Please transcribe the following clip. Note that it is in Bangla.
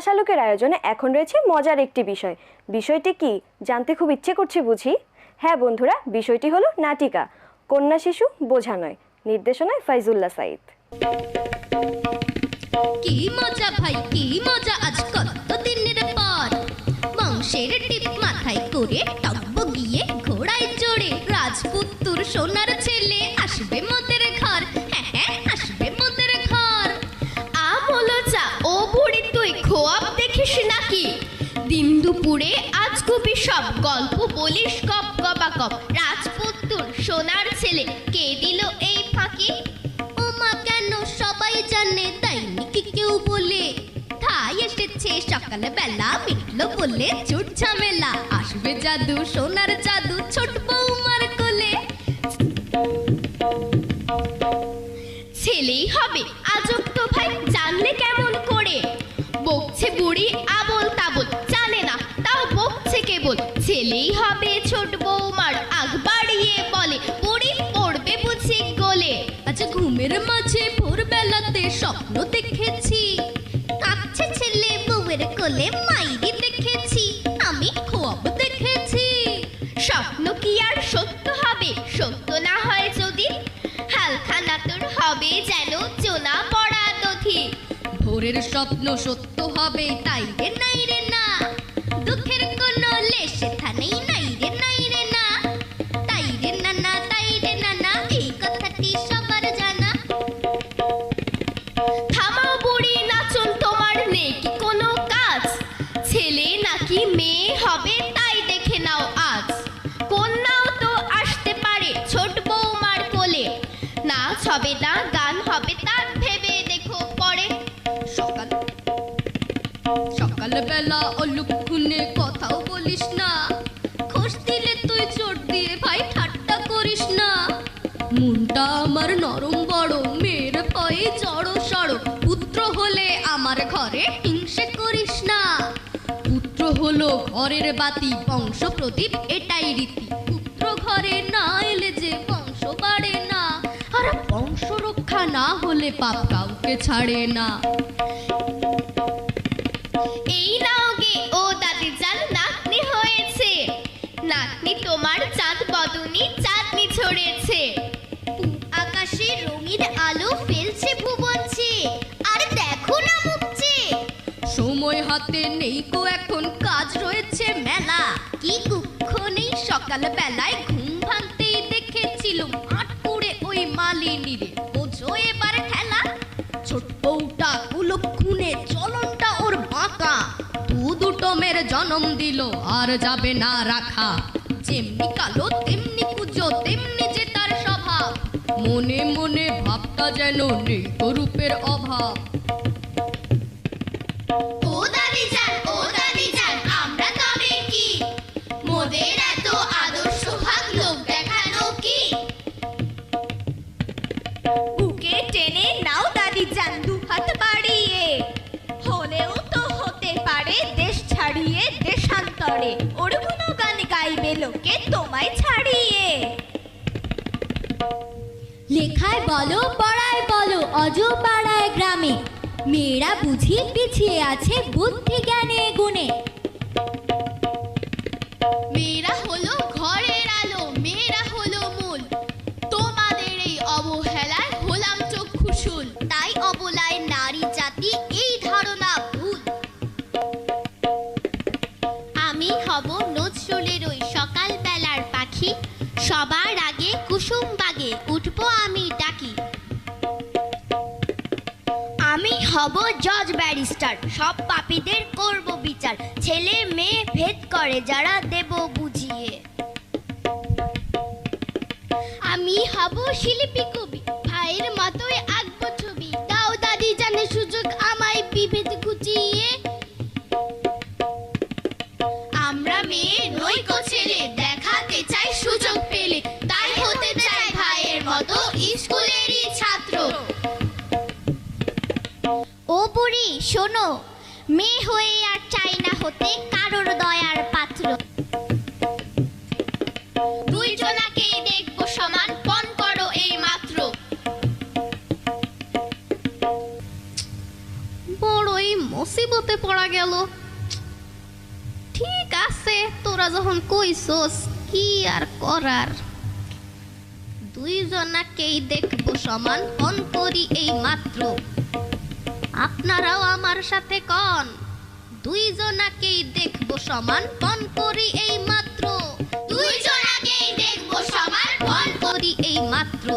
শালুকের আয়োজনে এখন রয়েছে মজার একটি বিষয়। বিষয়টি কি জানতে খুব ইচ্ছে করছে বুঝি? হ্যাঁ বন্ধুরা, বিষয়টি হলো নাটিকা কন্যা শিশু বোঝা নয়, নির্দেশনায় ফাইজুল্লাহ সাঈদ। কি মজা ভাই, কি মজা, আজ কতদিনের পর বংশের টিপ মাথায় করে টব্ব গিয়ে ঘোড়ায় চড়ে রাজপুত্তুর সোনার ছেলে আসবে মোদের ঘর। হ্যাঁ হ্যাঁ, আসবে মোদের ঘর। বলো চা, ও বুড়ি তুই খোয়াব দেখিস নাকি? দিন দুপুরে আজ কবি সব গল্প বলিস কপ কবা কপ। রাজপুত্তুর সোনার ছেলে কে দিল এই ফাঁকি? ও মা, কেন সবাই জানে তাই নাকি কেউ বলে? তাই এসেছে সকাল বেলা, মিটলো বলে চুট ঝামেলা। আসবে জাদু, সোনার জাদু, ছোট বৌমার কোলে। ছেলেই হবে, আজব তো ভাই, জানলে কেমন করে? বকছে বুড়ি আবল তাবল, জানে না তাও বকছে কেবল। ছেলেই হবে ছোট বৌমার, আগ বাড়িয়ে বলে বুড়ি পড়বে বুঝি গোলে। আচ্ছা ঘুমের মাঝে ভোরবেলাতে স্বপ্ন দেখেছি, কাঁদছে ছেলে বউয়ের কোলে, মাইরি দেখেছি, আমি খোয়াব দেখেছি। স্বপ্ন কি আর সত্য হবে? সত্য না হয় যদি, হালখানা তোর হবে যেন চোনা পড়া দধি। ভোরের স্বপ্ন সত্য হবে তাই রে নাই রে না, দুঃখের কোনো লেশে থানেই নাই রে নাই রে না। তাই রে না না, তাই রে না না, এই কথাটি সবার জানা। থামাও বুড়ি নাচন, তোমার নেই কি কোনো কাজ? ছেলে নাকি মেয়ে হবে তাই দেখে নাও আজ। কন্যাও তো আসতে পারে ছোট বৌমার কোলে, নাচ হবে না গান হবে তা ভেবে দেখো পরে। সকালবেলা অলুক্ষণে কথাও বলিস না, খোঁজ দিলে তুই চোট দিয়ে ভাই ঠাট্টা করিস না। মনটা আমার নরম বড়, মেয়ের ভয়ে জড়ো সড়ো। পুত্র হলে আমার ঘরে হিংসে করিস না, পুত্র হলো ঘরের বাতি, বংশ প্রদীপ এটাই রীতি। পুত্র ঘরে না এলে যে বংশ বাড়ে না, আর বংশ রক্ষা না হলে পাপ কাউকে ছাড়ে না। এই নাও গে ও দাদি জান, নাতনি হয়েছে। নাতনি তোমার চাঁদ বদনি চাঁদনি ছড়েছে। আকাশে রঙিন আলো ফেলছে ভুবনছে, আর দেখো না মুখছে। সময় হাতে নেই গো এখন, কাজ রয়েছে মেলা। কি দুঃখ নেই, সকাল বেলায় ঘুম ভাঙতেই দেখেছিলুম আট পুড়ে ওই মালিনী রে, বোঝো এবার ঠেলা। ছোট বউটা কুলক্ষণে, চলনটা ওর বাঁকা, দুটো মেয়ের জন্ম দিল আর যাবে না রাখা। যেমনি কালো তেমনি কুজো, তেমনি যে তার স্বভাব, মনে মনে ভাবটা যেন নেই রূপের অভাব। ও দাদি যান, ও দাদি যান, আমরা তবে কি মোদের এত আদর্শ ভাগ লোক দেখানো কি? বুকে টেনে নাও দাদি যান দু হাত বাড়িয়ে, হলেও তো হতে পারে দেশ ছাড়িয়ে দেশান্তরে। ওর গুণগান গাইবে লোকে তোমায় ছাড়িয়ে। লেখায় বলো পড়ায় বলো অজ পাড়ায় গ্রামে, মেয়েরা বুঝি পিছিয়ে আছে বুদ্ধি জ্ঞানে গুণে। মেয়েরা হলো ঘরের আলো, মেয়েরা হলো মূল, তোমাদের এই অবহেলায় হলাম চক্ষুশূল। তাই অবলায় নারী জাতি এই ধারণা ভুল। আমি হব নজরুলের ওই সকাল বেলার পাখি, সবার আগে কুসুম বাগে উঠবো আমি ডাকি। আমি হব জজ ব্যারিস্টার, সব পাপীদের করব বিচার, ছেলে মেয়ে ভেদ করে যারা দেব বুঝিয়ে। আমি হব শিল্পী কবি, ভাইয়ের মতোই আঁকবো ছবি, দাও দাদি জানে সুযোগ আমায় বিভেদ ঘুচিয়ে। আমরা মেয়ে নইকো ছেলে, দেখাতে চাই সুযোগ পেলে, তাই হতে চাই ভাইয়ের মতো স্কুলেরই ছাত্র। ও বুড়ি শোনো, মেয়ে হয়ে আর চাই না হতে কারোর দয়ার পাত্র। দুইজনাকেই দেখবো সমান, পণ করো এই মাত্র। বড়ই মসি মুসিবতে পড়া গেল। ঠিক আছে, তোরা যখন কইছস কি আর করার। দুইজনাকেই দেখবো সমান, পণ করি এই মাত্র। আপনারাও আমার সাথে কন, দুইজনাকেই দেখবো সমান, পণ করি এই মাত্র। দুইজনাকেই দেখবো সমান, পণ করি এই মাত্র।